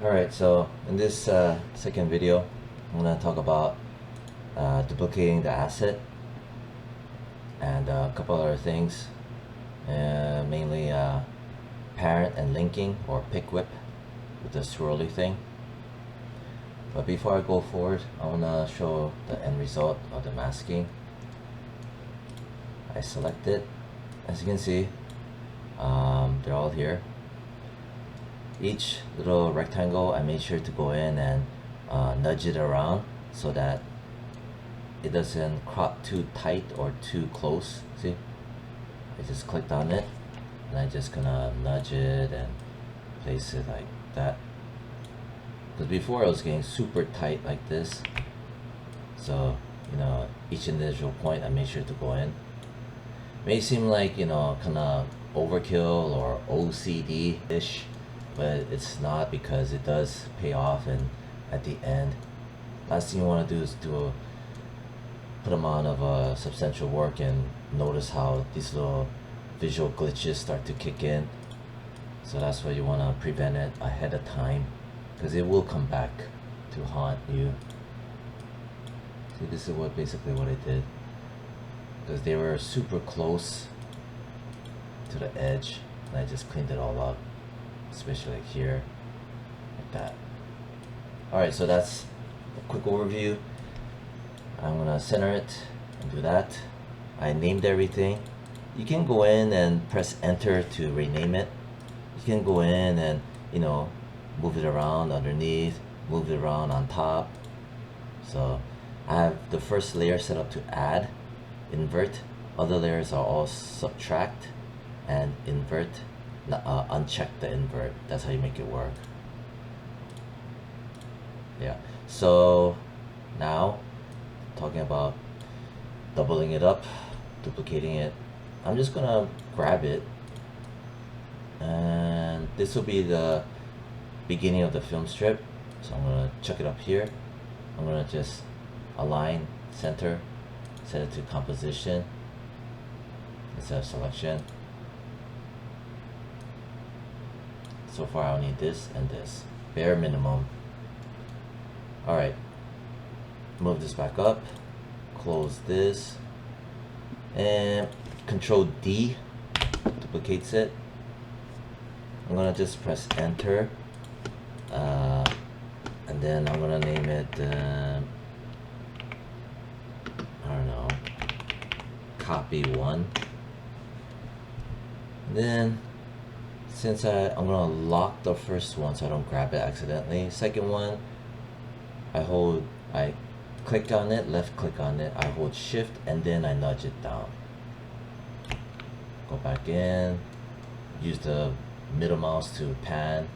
Alright, so in this second video, I'm going to talk about duplicating the asset and a couple other things, mainly parent and linking or pick whip with the swirly thing. But before I go forward, I want to show the end result of the masking. I select it. As you can see, they're all here. Each little rectangle, I made sure to go in and nudge it around so that it doesn't crop too tight or too close. See, I just clicked on it and I just gonna nudge it and place it like that, because before I was getting super tight like this. So each individual point I made sure to go in. May seem like kind of overkill or OCD-ish, but it's not, because it does pay off. And at the end, last thing you want to do is put amount of substantial work and notice how these little visual glitches start to kick in. So that's why you want to prevent it ahead of time, because it will come back to haunt you. See, this is basically what I did, because they were super close to the edge, and I just cleaned it all up, especially like here, like that. Alright, so that's a quick overview. I'm gonna center it and do that. I named everything. You can go in and press enter to rename it. You can go in and move it around underneath, move it around on top. So I have the first layer set up to add, invert. Other layers are all subtract and invert. Uncheck the invert. That's how you make it work. Yeah, so now talking about doubling it up, duplicating it, I'm just gonna grab it, and this will be the beginning of the film strip. So I'm gonna chuck it up here. I'm gonna just align, center, set it to composition instead of selection. So far I'll need this and this, bare minimum. Alright, move this back up, close this, and Control D duplicates it. I'm gonna just press enter, and then I'm gonna name it I don't know, copy 1. And then since I'm gonna lock the first one so I don't grab it accidentally, second one I click on it, left click on it, I hold shift, and then I nudge it down. Go back in, use the middle mouse to pan.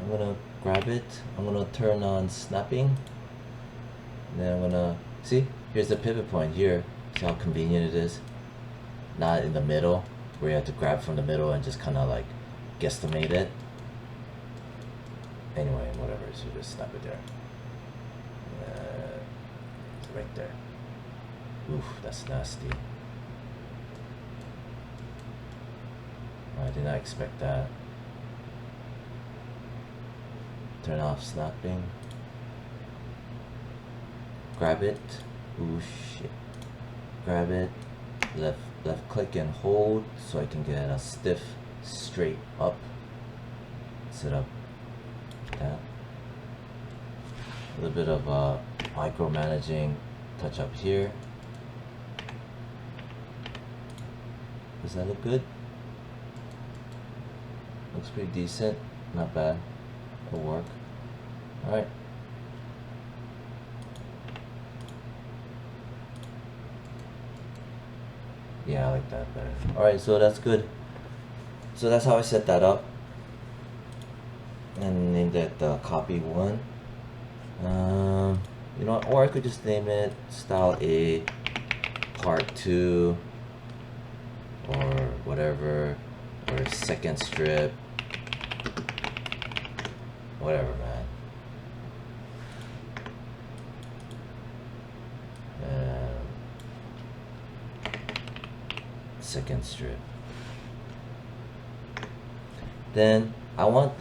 I'm gonna grab it, I'm gonna turn on snapping, and then I'm gonna, see, here's the pivot point here. See how convenient it is? Not in the middle, where you have to grab from the middle and just kind of like guesstimate it. Anyway, whatever, so just snap it there. It's right there. Oof, that's nasty. I did not expect that. Turn off snapping. Grab it. Ooh, shit. Grab it. Left click and hold so I can get a stiff straight up. Set up that. A little bit of micromanaging touch up here. Does that look good? Looks pretty decent, not bad. It'll work. Alright. Yeah, I like that better. Alright, so that's good. So that's how I set that up. And named it copy 1. Or I could just name it style A part 2 or whatever, or second strip, whatever, man. Second strip. Then I want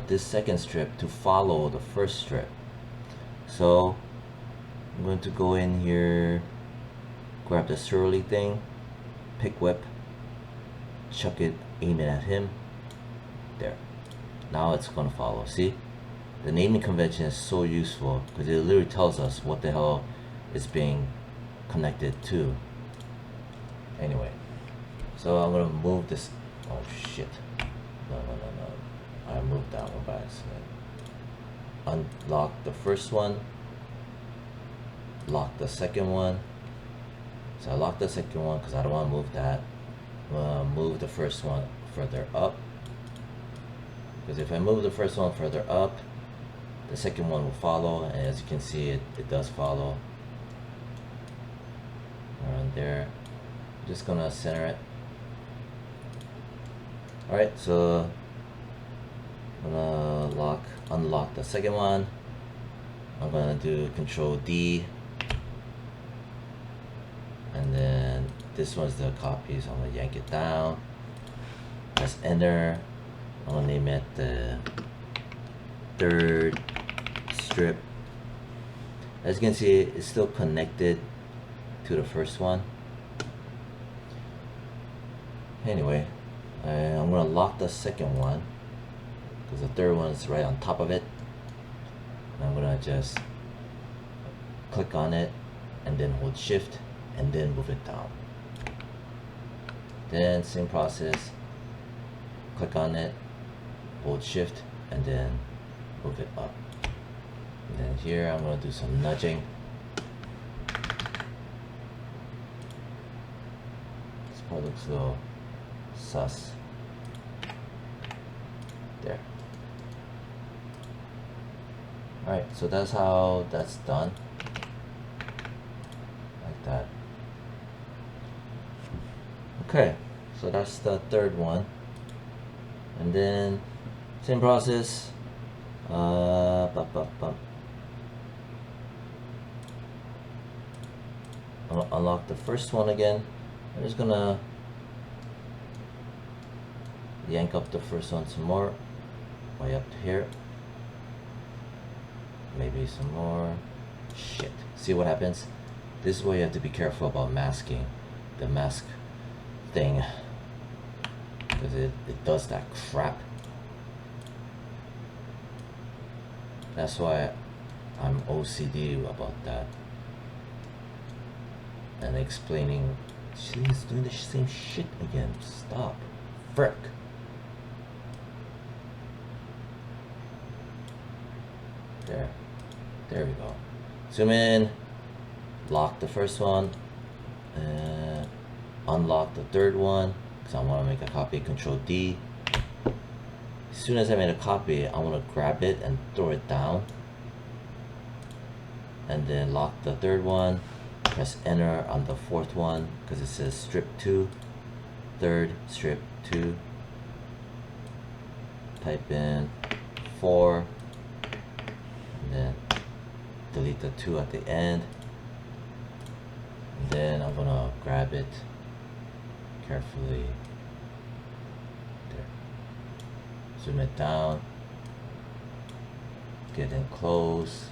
this second strip to follow the first strip. So I'm going to go in here, grab the swirly thing, pick whip, chuck it, aim it at him. There. Now it's gonna follow. See? The naming convention is so useful because it literally tells us what the hell is being connected to. Anyway, so I'm gonna move this. Oh shit. No. I moved that one by accident. Unlock the first one. Lock the second one. So I locked the second one because I don't want to move that. I'm gonna move the first one further up. Because if I move the first one further up, the second one will follow, and as you can see, it does follow. Around there. I'm just gonna center it. Alright, so I'm gonna unlock the second one. I'm gonna do Control D, and then this one's the copy, so I'm gonna yank it down. Press Enter. I'm gonna name it the third strip. As you can see, it's still connected to the first one. Anyway, I'm gonna lock the second one because the third one is right on top of it. And I'm gonna just click on it and then hold Shift and then move it down. Then same process, click on it, hold Shift and then move it up. And then here I'm gonna do some nudging. This part looks a little sus. There. Alright, so that's how that's done. Like that. Okay, so that's the third one. And then same process. I'll unlock the first one again. I'm just gonna yank up the first one some more, way up to here. Maybe some more. Shit. See what happens? This is where you have to be careful about masking. The mask thing. Because it does that crap. That's why I'm OCD about that. And explaining, she's doing the same shit again. Stop. Frick. There we go. Zoom in, lock the first one, and unlock the third one because I want to make a copy. Control D. As soon as I made a copy, I want to grab it and throw it down, and then lock the third one. Press Enter on the fourth one because it says strip 2, third strip 2. Type in 4. And then delete the 2 at the end, and then I'm gonna grab it carefully there, zoom it down, get in close,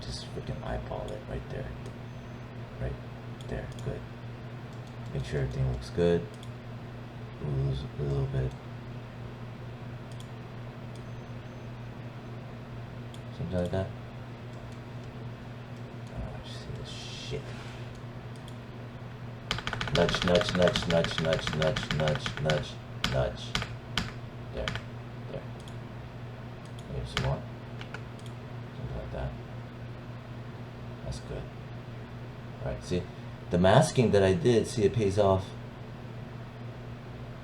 just freaking eyeball it right there, good. Make sure everything looks good. Lose a little bit. Something like that. Oh, see this shit. Nudge. There. Maybe some more. Something like that. That's good. Alright, see? The masking that I did, see, it pays off.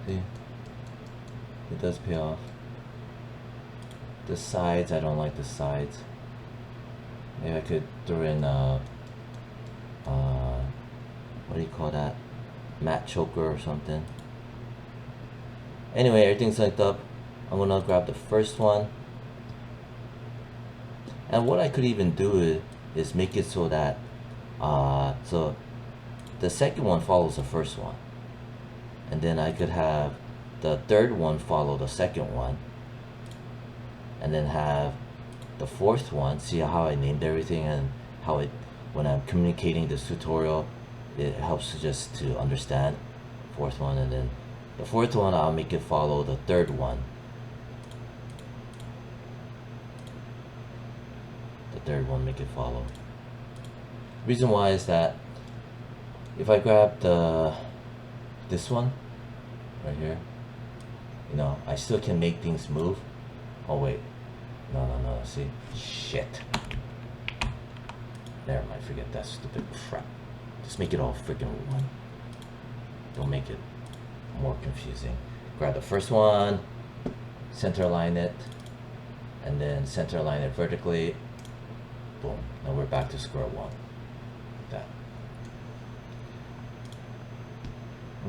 See? It does pay off. The sides, I don't like the sides. Maybe I could throw in what do you call that? Matte choker or something. Anyway, everything's linked up. I'm gonna grab the first one. And what I could even do is make it so that so the second one follows the first one. And then I could have the third one follow the second one, and then have the fourth one. See how I named everything and how it, when I'm communicating this tutorial, it helps just to understand. Fourth one, and then the fourth one I'll make it follow the third one. The third one make it follow. Reason why is that if I grab this one right here, you know, I still can make things move. Oh wait, no, see, shit. Never mind, forget that stupid crap. Just make it all freaking one. Don't make it more confusing. Grab the first one, center align it, and then center align it vertically. Boom. Now we're back to square one. Like that.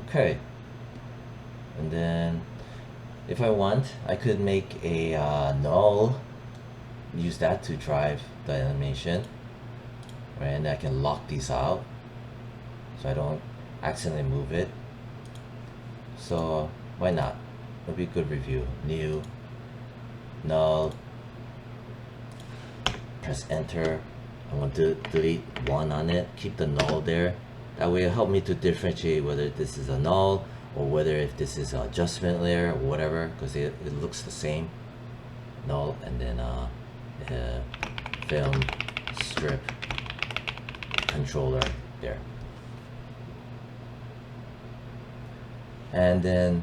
Okay. And then if I want, I could make a null, use that to drive the animation, right? And I can lock these out so I don't accidentally move it. So why not? It'll be a good review. New, null, press enter. I'm going to delete one on it, keep the null there. That way it'll help me to differentiate whether this is a null or whether if this is an adjustment layer or whatever, because it looks the same. Null, and then film strip controller there. And then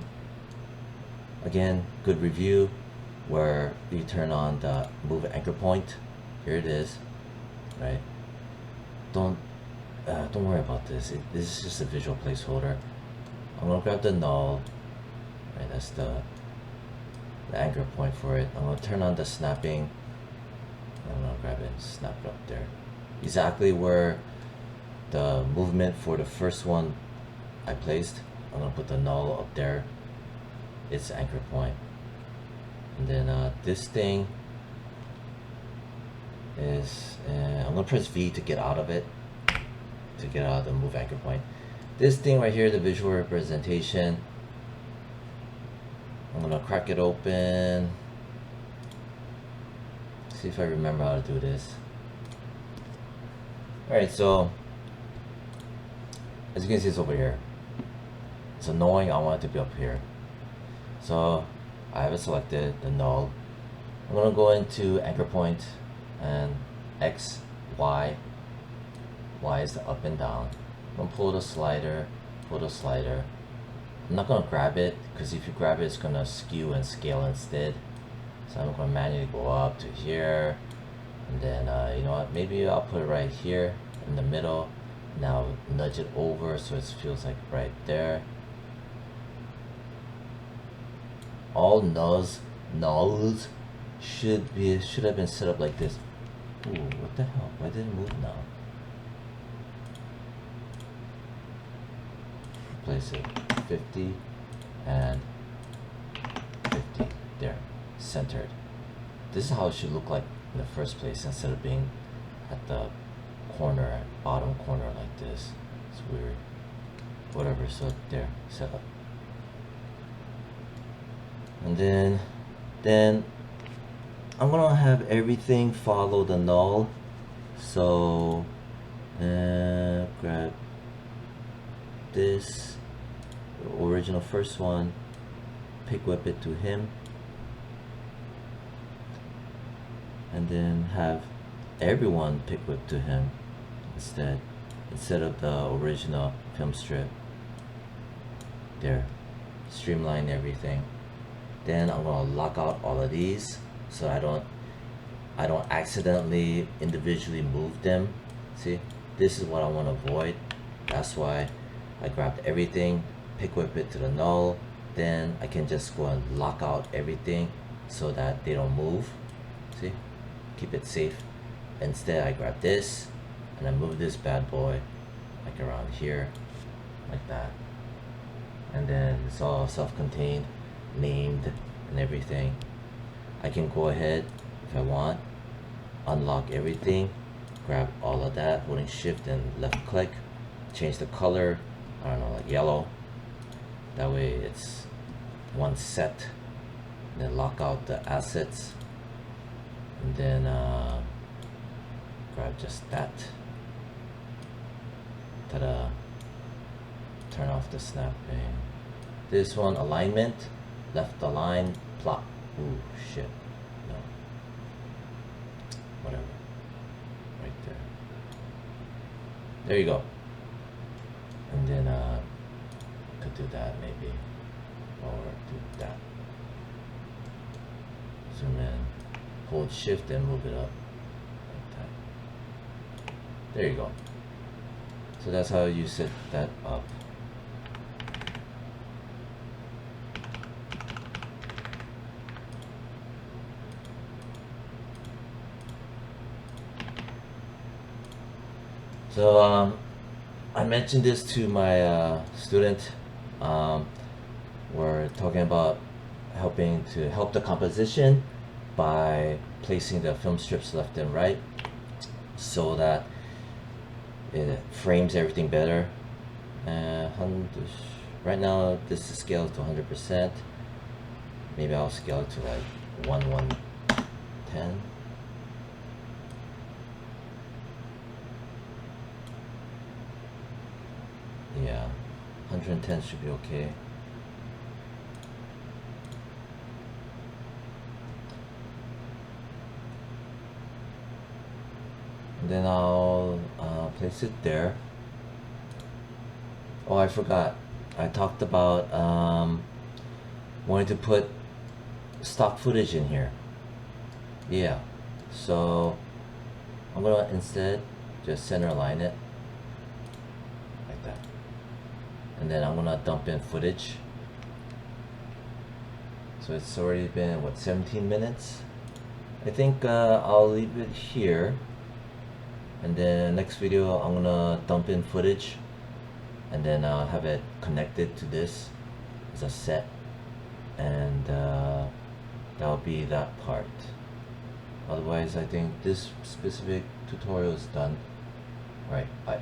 again, good review where you turn on the move anchor point. Here it is, right? Don't worry about this. This is just a visual placeholder. I'm gonna grab the null, right? That's the anchor point for it. I'm gonna turn on the snapping. I'm gonna grab it and snap it up there. Exactly where the movement for the first one I placed. I'm gonna put the null up there. It's the anchor point. And then this thing is, I'm gonna press V to get out of it, to get out of the move anchor point. This thing right here, the visual representation, I'm gonna crack it open. See if I remember how to do this. Alright, so as you can see, it's over here. It's annoying, I want it to be up here. So I have it selected, the null. I'm gonna go into anchor point and X, Y. Y is the up and down. I'm gonna pull the slider, pull the slider. I'm not gonna grab it, because if you grab it, it's gonna skew and scale instead. So I'm gonna manually go up to here, and then you know what, maybe I'll put it right here in the middle. Now nudge it over so it feels like right there. All nulls should have been set up like this. Ooh, what the hell? Why did it move now? Place it 50 and 50 there, centered. This is how it should look like in the first place, instead of being at the corner, bottom corner like this. It's weird. Whatever. So there, set up. And then I'm gonna have everything follow the null. So grab this, the original first one, pick whip it to him, and then have everyone pick whip to him instead of the original film strip. There, streamline everything. Then I'm gonna lock out all of these so I don't accidentally individually move them. See, this is what I want to avoid. That's why I grabbed everything, pick whip it to the null, then I can just go and lock out everything so that they don't move. See, keep it safe. Instead, I grab this and I move this bad boy like around here, like that. And then it's all self-contained, named and everything. I can go ahead if I want, unlock everything, grab all of that, holding shift and left click, change the color, I don't know, like yellow. That way it's one set, and then lock out the assets, and then grab just that. Ta-da! Turn off the snapping. This one, alignment, left align, plot. Ooh, shit. No. Whatever. Right there. There you go. And then could do that maybe. Or do that. Zoom in. Hold shift and move it up. Like that. There you go. So that's how you set that up. So I mentioned this to my student. We're talking about help the composition by placing the film strips left and right so that it frames everything better. Right now this is scaled to 100%. Maybe I'll scale it to like 1:110. Yeah, 110 should be okay. And then I'll place it there. Oh, I forgot. I talked about wanting to put stock footage in here. Yeah, so I'm gonna instead just center align it like that, and then I'm gonna dump in footage. So it's already been what, 17 minutes. I think I'll leave it here, and then next video I'm gonna dump in footage, and then I'll have it connected to this as a set, and that'll be that part. Otherwise, I think this specific tutorial is done. All right, bye.